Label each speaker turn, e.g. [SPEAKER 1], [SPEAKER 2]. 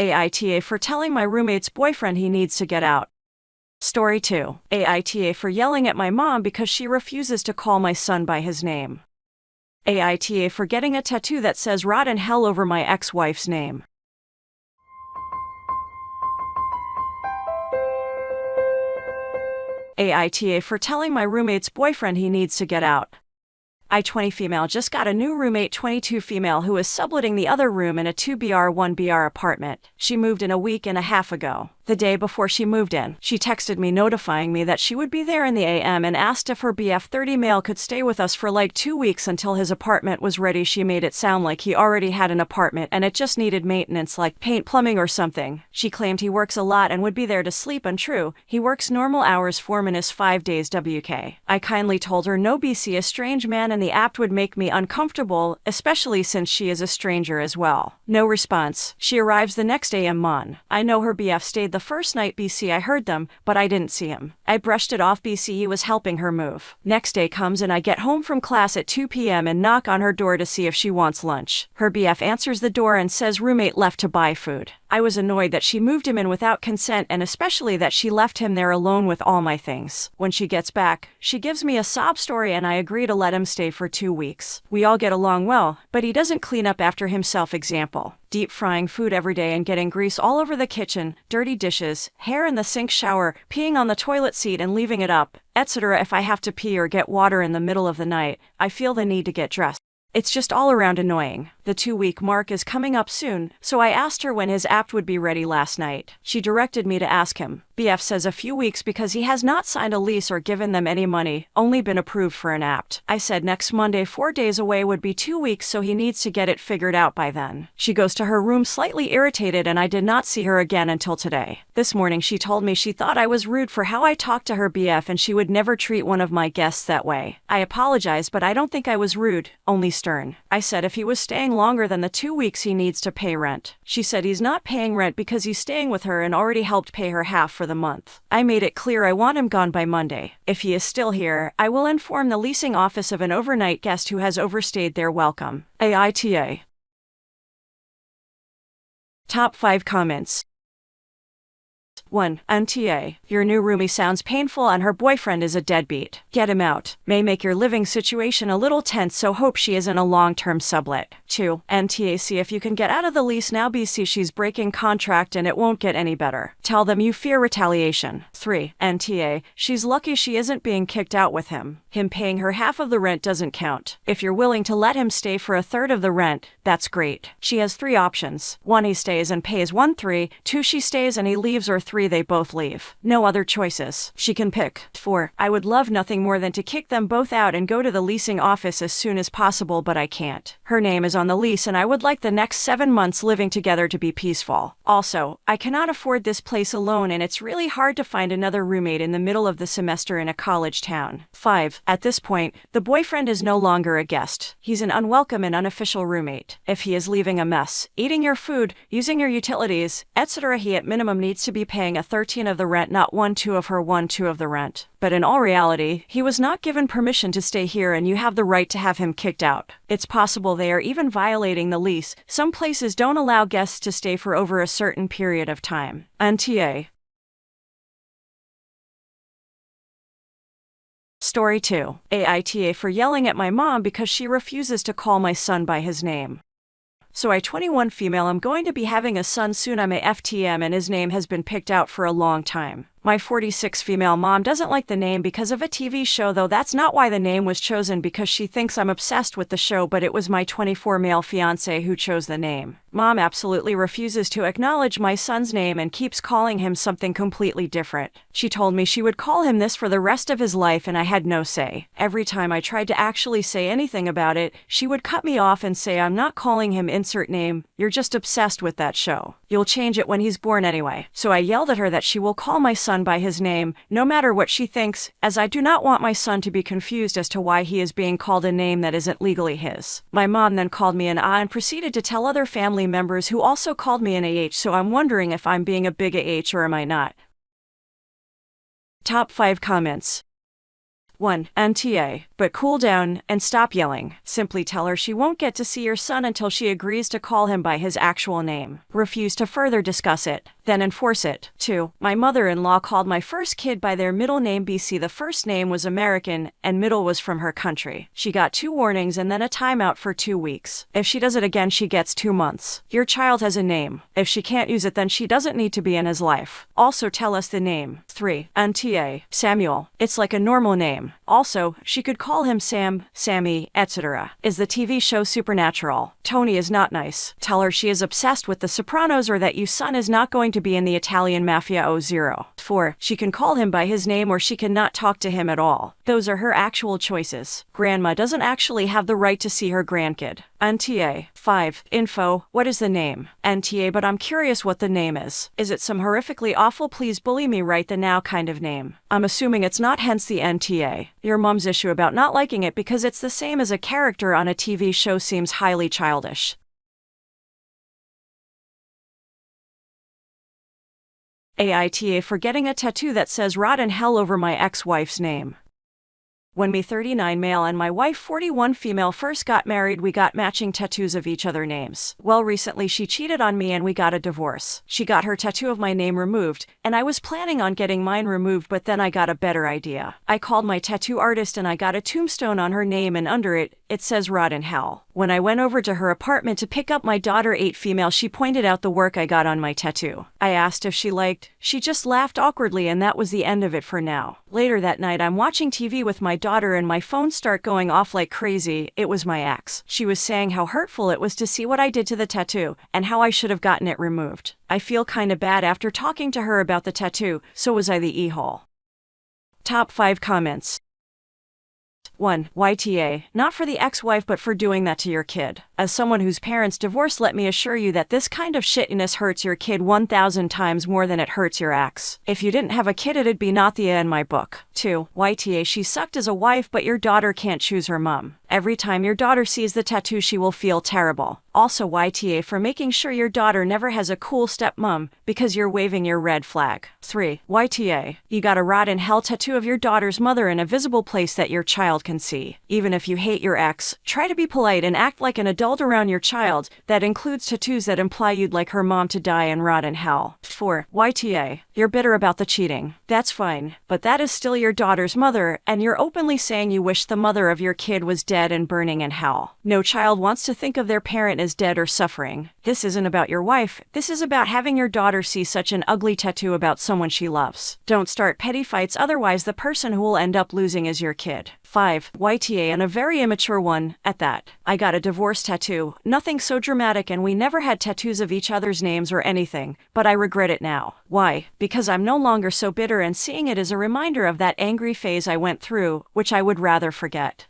[SPEAKER 1] AITA for telling my roommate's boyfriend he needs to get out. Story 2. AITA for yelling at my mom because she refuses to call my son by his name. AITA for getting a tattoo that says "rot in hell" over my ex-wife's name. AITA for telling my roommate's boyfriend he needs to get out. I, 20 female, just got a new roommate, 22 female, who is subletting the other room in a 2BR 1BR apartment. She moved in a week and a half ago. The day before she moved in, she texted me notifying me that she would be there in the AM and asked if her BF 30 male could stay with us for like 2 weeks until his apartment was ready. She made it sound like he already had an apartment and it just needed maintenance like paint, plumbing or something. She claimed he works a lot and would be there to sleep. Untrue. He works normal hours, 4-5 days WK. I kindly told her no BC, a strange man in the app would make me uncomfortable, especially since she is a stranger as well. No response. She arrives the next day. Mon. I know her BF stayed the first night BC. I heard them, but I didn't see him. I brushed it off BC. He was helping her move. Next day comes and I get home from class at 2 p.m. and knock on her door to see if she wants lunch. Her BF answers the door and says roommate left to buy food. I was annoyed that she moved him in without consent and especially that she left him there alone with all my things. When she gets back, she gives me a sob story and I agree to let him stay for 2 weeks. We all get along well, but he doesn't clean up after himself. Example: deep frying food every day and getting grease all over the kitchen, dirty dishes, hair in the sink shower, peeing on the toilet seat and leaving it up, etc. If I have to pee or get water in the middle of the night, I feel the need to get dressed. It's just all around annoying. The 2-week mark is coming up soon, so I asked her when his app would be ready last night. She directed me to ask him. BF says a few weeks because he has not signed a lease or given them any money, only been approved for an app. I said next Monday, 4 days away, would be 2 weeks, so he needs to get it figured out by then. She goes to her room slightly irritated and I did not see her again until today. This morning she told me she thought I was rude for how I talked to her BF and she would never treat one of my guests that way. I apologized, but I don't think I was rude, only stern. I said if he was staying longer than the 2 weeks he needs to pay rent. She said he's not paying rent because he's staying with her and already helped pay her half for the month. I made it clear I want him gone by Monday. If he is still here, I will inform the leasing office of an overnight guest who has overstayed their welcome. AITA. Top 5 comments. 1. NTA. Your new roomie sounds painful and her boyfriend is a deadbeat. Get him out. May make your living situation a little tense, so hope she isn't a long-term sublet. 2. NTA. See if you can get out of the lease now BC. She's breaking contract and it won't get any better. Tell them you fear retaliation. 3. NTA. She's lucky she isn't being kicked out with him. Him paying her half of the rent doesn't count. If you're willing to let him stay for a third of the rent, that's great. She has 3 options. 1. He stays and pays 1/3. 2. She stays and he leaves, or 3. They both leave. No other choices. She can pick. 4. I would love nothing more than to kick them both out and go to the leasing office as soon as possible, but I can't. Her name is on the lease and I would like the next 7 months living together to be peaceful. Also, I cannot afford this place alone and it's really hard to find another roommate in the middle of the semester in a college town. 5. At this point, the boyfriend is no longer a guest. He's an unwelcome and unofficial roommate. If he is leaving a mess, eating your food, using your utilities, etc., he at minimum needs to be paying a 13 of the rent, not 1/2 of her 1/2 of the rent. But in all reality, he was not given permission to stay here and you have the right to have him kicked out. It's possible they are even violating the lease. Some places don't allow guests to stay for over a certain period of time. NTA. Story 2. AITA for yelling at my mom because she refuses to call my son by his name. So I, 21 female, I'm going to be having a son soon. I'm a FTM and his name has been picked out for a long time. My 46 female mom doesn't like the name because of a TV show, though that's not why the name was chosen, because she thinks I'm obsessed with the show, but it was my 24 male fiance who chose the name. Mom absolutely refuses to acknowledge my son's name and keeps calling him something completely different. She told me she would call him this for the rest of his life and I had no say. Every time I tried to actually say anything about it, she would cut me off and say I'm not calling him insert name, you're just obsessed with that show. You'll change it when he's born anyway. So I yelled at her that she will call my son by his name, no matter what she thinks, as I do not want my son to be confused as to why he is being called a name that isn't legally his. My mom then called me an A and proceeded to tell other family members, who also called me an AH, so I'm wondering if I'm being a big AH or am I not. Top 5 comments. 1. NTA. But cool down and stop yelling. Simply tell her she won't get to see your son until she agrees to call him by his actual name. Refuse to further discuss it, then enforce it. 2. My mother-in-law called my first kid by their middle name BC. The first name was American, and middle was from her country. She got 2 warnings and then a timeout for 2 weeks. If she does it again, she gets 2 months. Your child has a name. If she can't use it, then she doesn't need to be in his life. Also tell us the name. 3. NTA. Samuel. It's like a normal name. Also, she could call him Sam, Sammy, etc. Is the TV show Supernatural? Tony is not nice. Tell her she is obsessed with The Sopranos or that your son is not going to be in the Italian Mafia 0. 4. She can call him by his name or she cannot talk to him at all. Those are her actual choices. Grandma doesn't actually have the right to see her grandkid. NTA. 5. Info. What is the name? NTA, but I'm curious what the name is. Is it some horrifically awful please bully me right the now kind of name? I'm assuming it's not, hence the NTA. Your mom's issue about not liking it because it's the same as a character on a TV show seems highly childish. AITA for getting a tattoo that says "Rot in hell" over my ex-wife's name. When me 39 male and my wife 41 female first got married, we got matching tattoos of each other names. Well, recently she cheated on me and we got a divorce. She got her tattoo of my name removed, and I was planning on getting mine removed, but then I got a better idea. I called my tattoo artist and I got a tombstone on her name, and under it, it says "Rot in hell." When I went over to her apartment to pick up my daughter 8 female, she pointed out the work I got on my tattoo. I asked if she liked. She just laughed awkwardly, and that was the end of it for now. Later that night, I'm watching TV with my daughter and my phone start going off like crazy. It was my ex. She was saying how hurtful it was to see what I did to the tattoo and how I should have gotten it removed. I feel kinda bad after talking to her about the tattoo, so was I the e-hole? Top 5 comments. 1. YTA. Not for the ex-wife but for doing that to your kid. As someone whose parents divorced, let me assure you that this kind of shittiness hurts your kid 1,000 times more than it hurts your ex. If you didn't have a kid, it'd be not the in my book. 2. YTA. She sucked as a wife, but your daughter can't choose her mom. Every time your daughter sees the tattoo, she will feel terrible. Also YTA for making sure your daughter never has a cool stepmom because you're waving your red flag. 3. YTA. You got a "Rot in hell" tattoo of your daughter's mother in a visible place that your child can see. Even if you hate your ex, try to be polite and act like an adult around your child. That includes tattoos that imply you'd like her mom to die and rot in hell. 4. YTA. You're bitter about the cheating. That's fine, but that is still your daughter's mother, and you're openly saying you wish the mother of your kid was dead and burning in hell. No child wants to think of their parent as dead or suffering. This isn't about your wife. This is about having your daughter see such an ugly tattoo about someone she loves. Don't start petty fights, otherwise the person who will end up losing is your kid. 5. YTA, and a very immature one at that. I got a divorce tattoo. Nothing so dramatic, and we never had tattoos of each other's names or anything, but I regret it now. Why? Because I'm no longer so bitter, and seeing it is a reminder of that angry phase I went through, which I would rather forget.